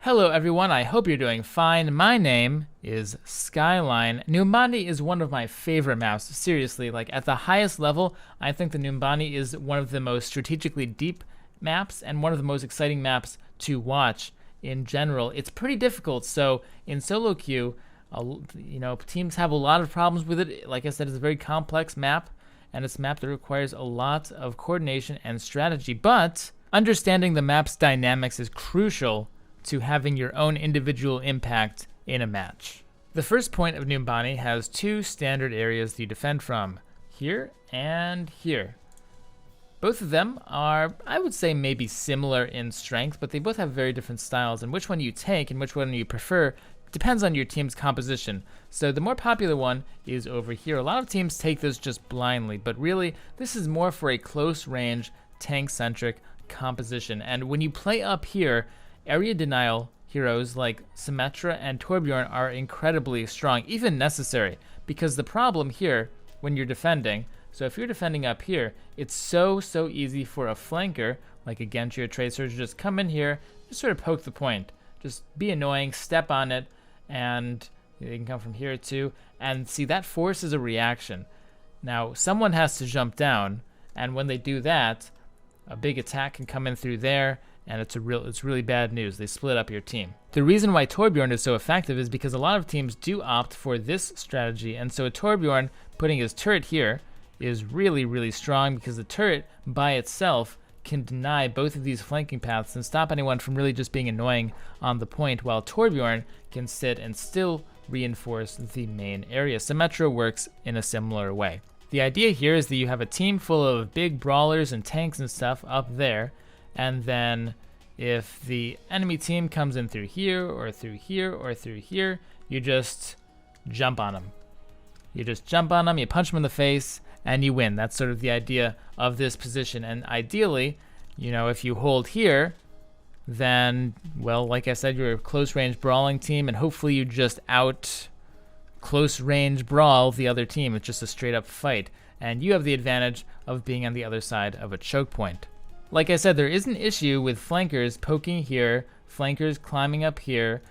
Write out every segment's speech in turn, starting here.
Hello everyone, I hope you're doing fine. My name is Skyline. Numbani is one of my favorite maps. Seriously, like at the highest level, I think the Numbani is one of the most strategically deep maps and one of the most exciting maps to watch in general. It's pretty difficult, so in solo queue, teams have a lot of problems with it. Like I said, it's a very complex map, and it's a map that requires a lot of coordination and strategy, but understanding the map's dynamics is crucial to having your own individual impact in a match. The first point of Numbani has two standard areas that you defend from, here and here. Both of them are, I would say, maybe similar in strength, but they both have very different styles, and which one you take and which one you prefer depends on your team's composition. So the more popular one is over here. A lot of teams take this just blindly, but really this is more for a close range, tank-centric composition. And when you play up here, area denial heroes like Symmetra and Torbjorn are incredibly strong, even necessary, because the problem here when you're defending, so if you're defending up here, it's so easy for a flanker like a Genji or Tracer to just come in here, just sort of poke the point, just be annoying, step on it, and they can come from here too, and see that forces a reaction. Now someone has to jump down, and when they do that, a big attack can come in through there, and it's really bad news. They split up your team. The reason why Torbjorn is so effective is because a lot of teams do opt for this strategy, and so a Torbjorn putting his turret here is really strong, because the turret by itself can deny both of these flanking paths and stop anyone from really just being annoying on the point, while Torbjorn can sit and still reinforce the main area. Symmetra works in a similar way. The idea here is that you have a team full of big brawlers and tanks and stuff up there, and then if the enemy team comes in through here or through here or through here, you just jump on them. You just jump on them, you punch them in the face, and you win. That's sort of the idea of this position. And ideally, if you hold here, then, well, like I said, you're a close range brawling team, and hopefully you just out close range brawl the other team. It's just a straight up fight, and you have the advantage of being on the other side of a choke point. Like I said, there is an issue with flankers poking here, flankers climbing up here,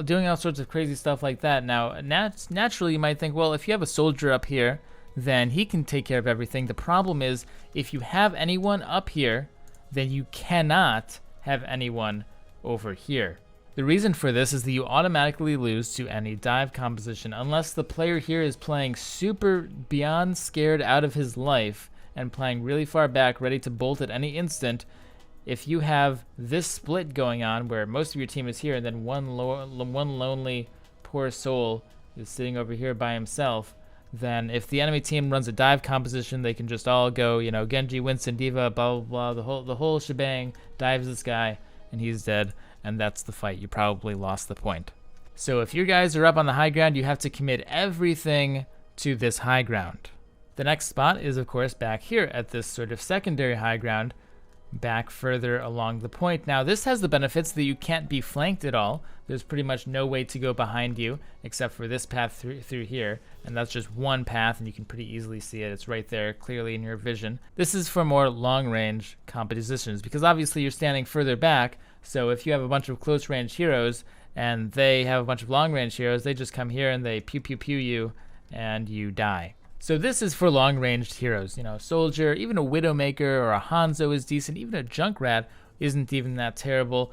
doing all sorts of crazy stuff like that. Now, naturally you might think, well, if you have a soldier up here, then he can take care of everything. The problem is, if you have anyone up here, then you cannot have anyone over here. The reason for this is that you automatically lose to any dive composition unless the player here is playing super beyond scared out of his life and playing really far back, ready to bolt at any instant. If you have this split going on where most of your team is here and then one lonely poor soul is sitting over here by himself, then if the enemy team runs a dive composition, they can just all go, Genji, Winston, Diva, blah blah blah, the whole shebang, dives this guy, and he's dead, and that's the fight. You probably lost the point. So if your guys are up on the high ground, you have to commit everything to this high ground. The next spot is, of course, back here at this sort of secondary high ground, back further along the point. Now, this has the benefits that you can't be flanked at all. There's pretty much no way to go behind you except for this path through here, and that's just one path, and you can pretty easily see it. It's right there, clearly in your vision. This is for more long-range compositions, because obviously you're standing further back, so if you have a bunch of close-range heroes, and they have a bunch of long-range heroes, they just come here and they pew you, and you die. So this is for long-ranged heroes. Soldier, even a Widowmaker or a Hanzo is decent. Even a Junkrat isn't even that terrible.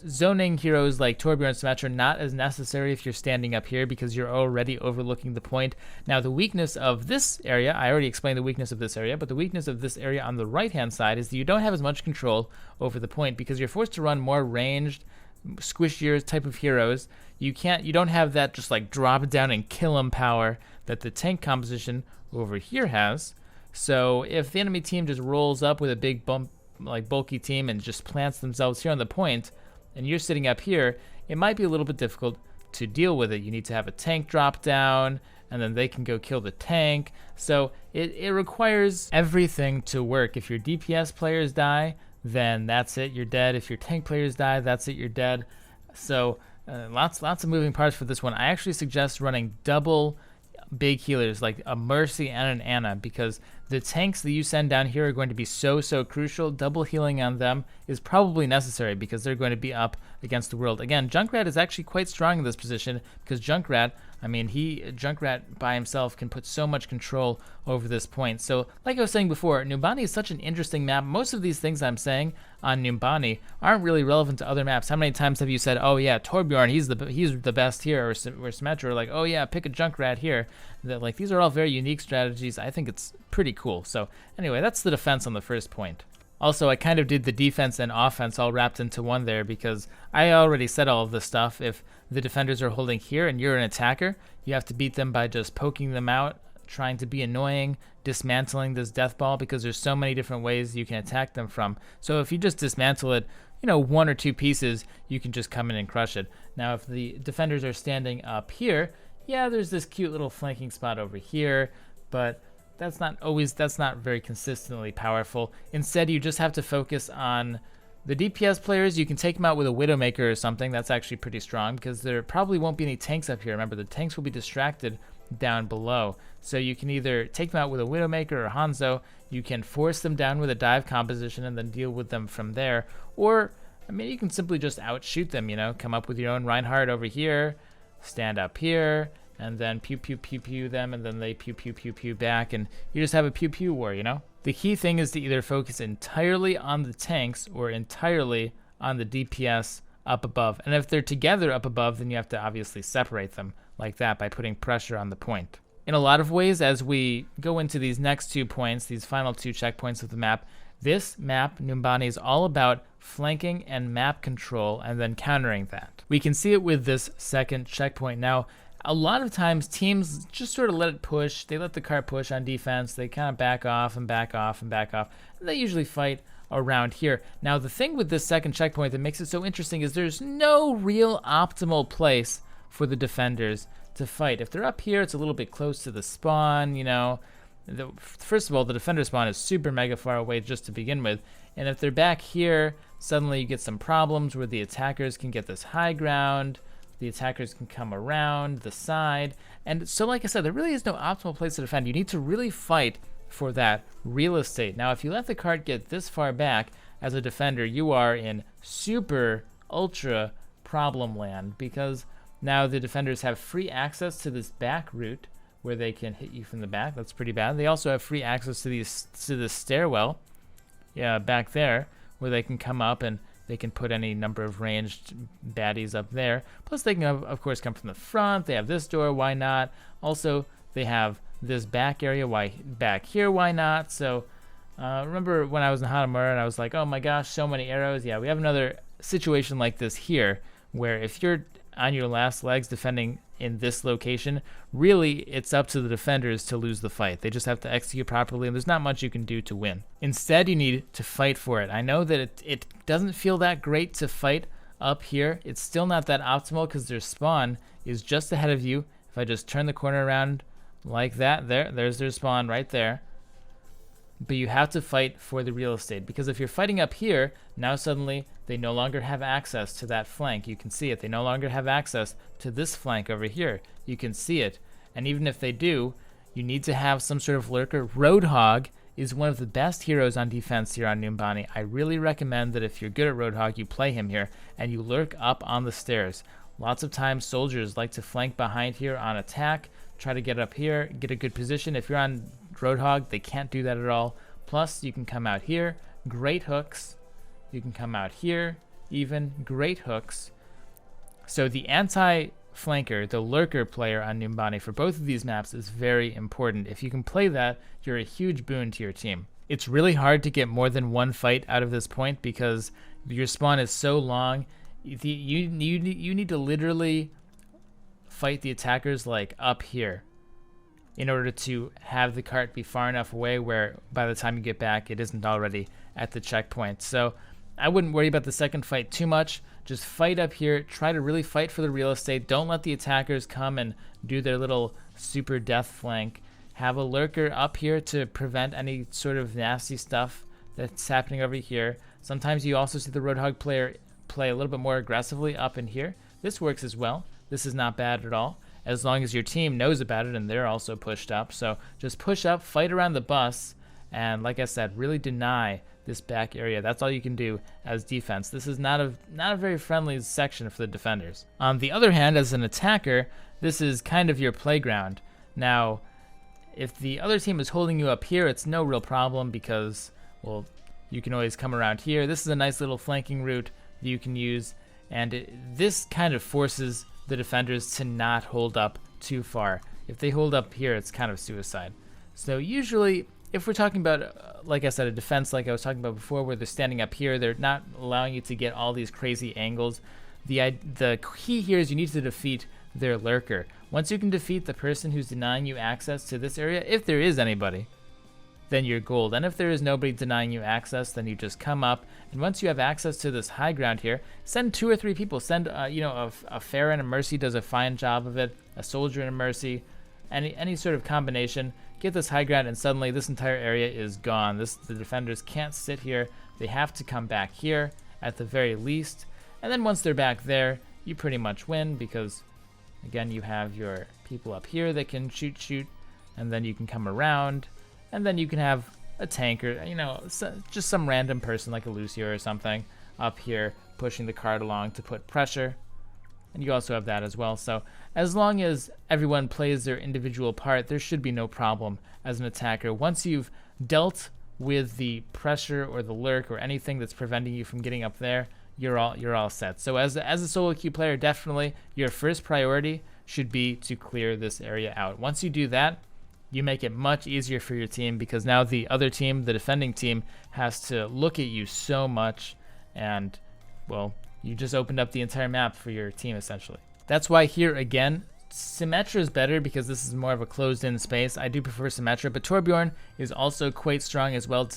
Zoning heroes like Torbjorn and Symmetra not as necessary if you're standing up here because you're already overlooking the point. Now the weakness of this area, I already explained the weakness of this area, but the weakness of this area on the right-hand side is that you don't have as much control over the point because you're forced to run more ranged, squishier type of heroes. You don't have that just like drop down and kill 'em power that the tank composition over here has. So if the enemy team just rolls up with a big bulky team and just plants themselves here on the point, and you're sitting up here, it might be a little bit difficult to deal with it. You need to have a tank drop down, and then they can go kill the tank. So it requires everything to work. If your DPS players die, then that's it, you're dead. If your tank players die, that's it, you're dead. So lots of moving parts for this one. I actually suggest running double big healers like a Mercy and an Ana, because The tanks that you send down here are going to be so crucial. Double healing on them is probably necessary because they're going to be up against the world. Again, Junkrat is actually quite strong in this position because Junkrat by himself can put so much control over this point. So like I was saying before, Numbani is such an interesting map. Most of these things I'm saying on Numbani aren't really relevant to other maps. How many times have you said, oh yeah, Torbjorn, he's the best here, or Symmetra, like, oh yeah, pick a Junkrat here. That, like, these are all very unique strategies. I think it's pretty cool. So anyway, that's the defense on the first point. Also, I kind of did the defense and offense all wrapped into one there because I already said all of this stuff. If the defenders are holding here and you're an attacker, you have to beat them by just poking them out, trying to be annoying, dismantling this death ball, because there's so many different ways you can attack them from. So if you just dismantle it, one or two pieces, you can just come in and crush it. Now, if the defenders are standing up here, yeah, there's this cute little flanking spot over here, but that's not very consistently powerful. Instead, you just have to focus on the DPS players. You can take them out with a Widowmaker or something. That's actually pretty strong because there probably won't be any tanks up here. Remember, the tanks will be distracted down below. So you can either take them out with a Widowmaker or Hanzo. You can force them down with a dive composition and then deal with them from there. Or, you can simply just outshoot them, come up with your own Reinhardt over here, stand up here, and then pew pew pew pew them, and then they pew pew pew pew back, and you just have a pew pew war, The key thing is to either focus entirely on the tanks or entirely on the DPS up above. And if they're together up above, then you have to obviously separate them like that by putting pressure on the point. In a lot of ways, as we go into these next 2 points, these final 2 checkpoints of the map, this map, Numbani, is all about flanking and map control and then countering that. We can see it with this second checkpoint. Now, a lot of times teams just sort of let it push. They let the cart push on defense. They kind of back off and back off and back off. And they usually fight around here. Now, the thing with this second checkpoint that makes it so interesting is there's no real optimal place for the defenders to fight. If they're up here, it's a little bit close to the spawn, First of all, the defender spawn is super mega far away just to begin with. And if they're back here, suddenly you get some problems where the attackers can get this high ground. The attackers can come around the side. And so, like I said, there really is no optimal place to defend. You need to really fight for that real estate. Now, if you let the cart get this far back as a defender, you are in super, ultra problem land, because now the defenders have free access to this back route where they can hit you from the back. That's pretty bad. They also have free access to this stairwell, back there, where they can come up and they can put any number of ranged baddies up there. Plus, they can, of course, come from the front. They have this door. Why not? Also, they have this back area. Why back here? Why not? So, remember when I was in Hanamura and I was like, oh my gosh, so many arrows. Yeah, we have another situation like this here, where if you're on your last legs defending in this location, really it's up to the defenders to lose the fight. They just have to execute properly, and there's not much you can do to win. Instead, you need to fight for it. I know that it doesn't feel that great to fight up here. It's still not that optimal because their spawn is just ahead of you. If I just turn the corner around like that, there's their spawn right there. But you have to fight for the real estate, because if you're fighting up here, now suddenly they no longer have access to that flank. You can see it. They no longer have access to this flank over here. You can see it. And even if they do, you need to have some sort of lurker. Roadhog is one of the best heroes on defense here on Numbani. I really recommend that if you're good at Roadhog, you play him here and you lurk up on the stairs. Lots of times soldiers like to flank behind here on attack, try to get up here, get a good position. If you're on Roadhog, they can't do that at all. Plus, you can come out here, great hooks. You can come out here, even great hooks. So the anti-flanker, the lurker player on Numbani for both of these maps is very important. If you can play that, you're a huge boon to your team. It's really hard to get more than one fight out of this point because your spawn is so long. You need to literally fight the attackers like up here in order to have the cart be far enough away where by the time you get back it isn't already at the checkpoint. So I wouldn't worry about the second fight too much. Just fight up here. Try to really fight for the real estate. Don't let the attackers come and do their little super death flank. Have a lurker up here to prevent any sort of nasty stuff that's happening over here. Sometimes you also see the Roadhog player play a little bit more aggressively up in here. This works as well. This is not bad at all, as long as your team knows about it and they're also pushed up. So just push up, fight around the bus, and like I said, really deny this back area. That's all you can do as defense. This is not a very friendly section for the defenders. On the other hand, as an attacker, this is kind of your playground. Now, if the other team is holding you up here, it's no real problem because, well, you can always come around here. This is a nice little flanking route that you can use, and this kind of forces the defenders to not hold up too far. If they hold up here, it's kind of suicide. So usually, if we're talking about, like I said, a defense like I was talking about before, where they're standing up here, they're not allowing you to get all these crazy angles. The key here is you need to defeat their lurker. Once you can defeat the person who's denying you access to this area, if there is anybody, then you're gold. And if there is nobody denying you access, then you just come up, and once you have access to this high ground here, send 2 or 3 people. Send a Fair and a Mercy does a fine job of it, a Soldier and a Mercy, any sort of combination. Get this high ground, and suddenly this entire area is gone. The defenders can't sit here. They have to come back here at the very least, and then once they're back there, you pretty much win, because again, you have your people up here that can shoot, and then you can come around, and then you can have a tanker, just some random person like a Lucio or something up here pushing the card along to put pressure. And you also have that as well. So as long as everyone plays their individual part, there should be no problem as an attacker. Once you've dealt with the pressure or the lurk or anything that's preventing you from getting up there, you're all set. So as a solo queue player, definitely your first priority should be to clear this area out. Once you do that, you make it much easier for your team, because now the other team, the defending team, has to look at you so much, and, well, you just opened up the entire map for your team, essentially. That's why here, again, Symmetra is better, because this is more of a closed-in space. I do prefer Symmetra, but Torbjorn is also quite strong as well.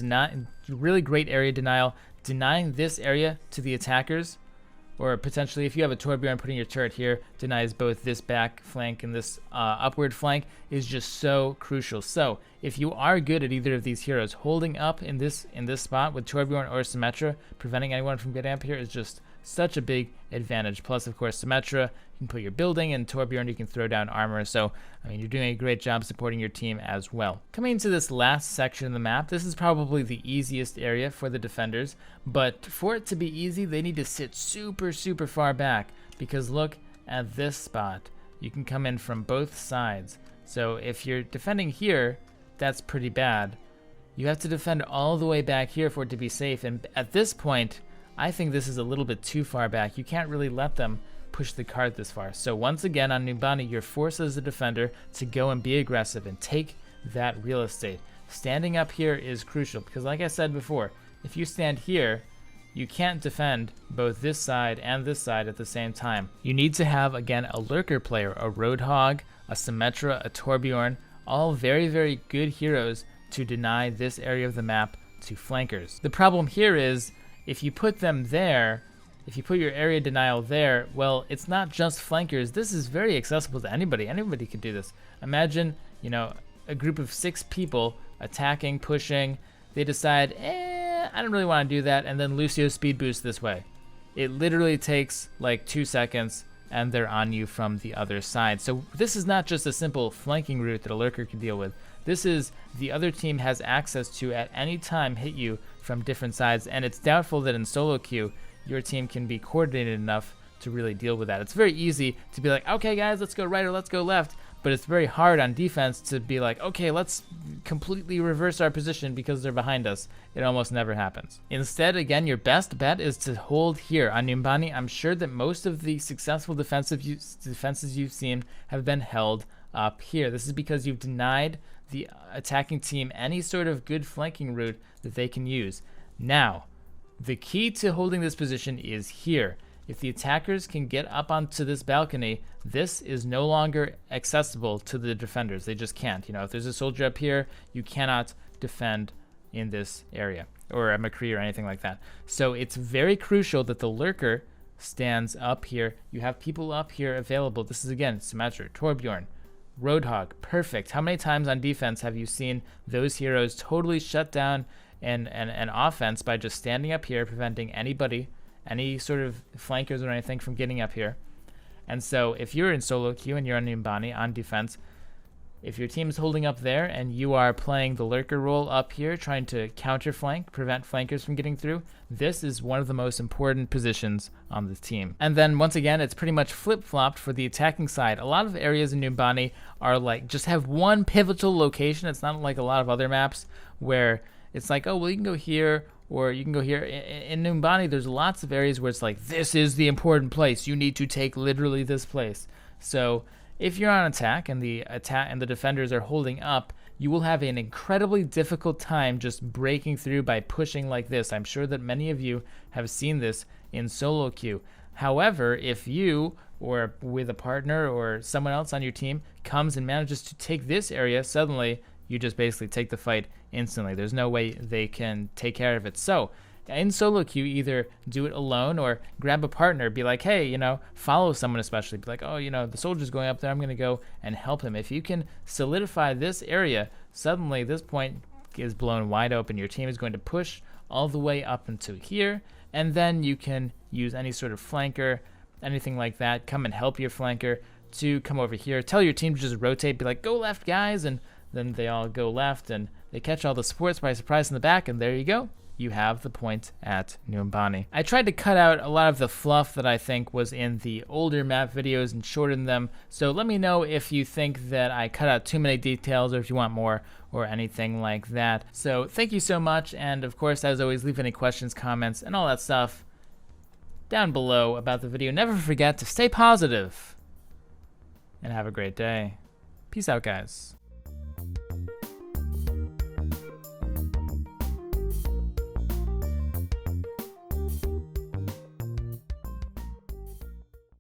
Really great area denial. Denying this area to the attackers, or potentially if you have a Torbjorn, putting your turret here denies both this back flank and this upward flank, is just so crucial. So if you are good at either of these heroes, holding up in this spot with Torbjorn or Symmetra, preventing anyone from getting up here is just such a big advantage. Plus, of course, Symmetra, you can put your building, and Torbjorn, you can throw down armor. So, I mean, you're doing a great job supporting your team as well. Coming into this last section of the map, this is probably the easiest area for the defenders, but for it to be easy, they need to sit super, super far back, because look at this spot. You can come in from both sides. So if you're defending here, that's pretty bad. You have to defend all the way back here for it to be safe, and at this point, I think this is a little bit too far back. You can't really let them push the card this far. So once again, on Numbani, you're forced as a defender to go and be aggressive and take that real estate. Standing up here is crucial, because like I said before, if you stand here, you can't defend both this side and this side at the same time. You need to have, again, a lurker player, a Roadhog, a Symmetra, a Torbjorn, all very, very good heroes to deny this area of the map to flankers. The problem here is, if you put them there, if you put your area denial there, well, it's not just flankers. This is very accessible to anybody. Anybody could do this. Imagine, a group of 6 people attacking, pushing. They decide, I don't really want to do that, and then Lucio speed boosts this way. It literally takes like 2 seconds, and they're on you from the other side. So this is not just a simple flanking route that a lurker can deal with. This is the other team has access to at any time hit you from different sides, and it's doubtful that in solo queue your team can be coordinated enough to really deal with that. It's very easy to be like, okay guys, let's go right or let's go left, but it's very hard on defense to be like, okay, let's completely reverse our position because they're behind us. It almost never happens. Instead, again, your best bet is to hold here. On Numbani, I'm sure that most of the successful defenses you've seen have been held up here. This is because you've denied the attacking team any sort of good flanking route that they can use. Now, the key to holding this position is here. If the attackers can get up onto this balcony, this is no longer accessible to the defenders. They just can't. If there's a soldier up here, you cannot defend in this area, or a McCree or anything like that. So it's very crucial that the lurker stands up here. You have people up here available. This is, again, Symmetra, Torbjorn, Roadhog, perfect. How many times on defense have you seen those heroes totally shut down an offense by just standing up here, preventing anybody, any sort of flankers or anything from getting up here? And so if you're in solo queue and you're on Numbani on defense, if your team is holding up there and you are playing the lurker role up here, trying to counter flank, prevent flankers from getting through, this is one of the most important positions on the team. And then once again, it's pretty much flip-flopped for the attacking side. A lot of areas in Numbani are like, just have one pivotal location. It's not like a lot of other maps where it's like, oh, well, you can go here or you can go here. In Numbani, there's lots of areas where it's like, this is the important place. You need to take literally this place. So if you're on attack and the defenders are holding up, you will have an incredibly difficult time just breaking through by pushing like this. I'm sure that many of you have seen this in solo queue. However, if you or with a partner or someone else on your team comes and manages to take this area, suddenly you just basically take the fight instantly. There's no way they can take care of it. So in solo queue, either do it alone or grab a partner, be like, hey, you know, follow someone, especially be like, oh, you know, the soldier's going up there, I'm going to go and help him. If you can solidify this area, suddenly this point is blown wide open. Your team is going to push all the way up into here, and then you can use any sort of flanker, anything like that, come and help your flanker to come over here. Tell your team to just rotate, be like, go left, guys, and then they all go left, and they catch all the supports by surprise in the back, and there you go. You have the point at Numbani. I tried to cut out a lot of the fluff that I think was in the older map videos and shorten them, so let me know if you think that I cut out too many details or if you want more or anything like that. So thank you so much, and of course, as always, leave any questions, comments, and all that stuff down below about the video. Never forget to stay positive and have a great day. Peace out, guys.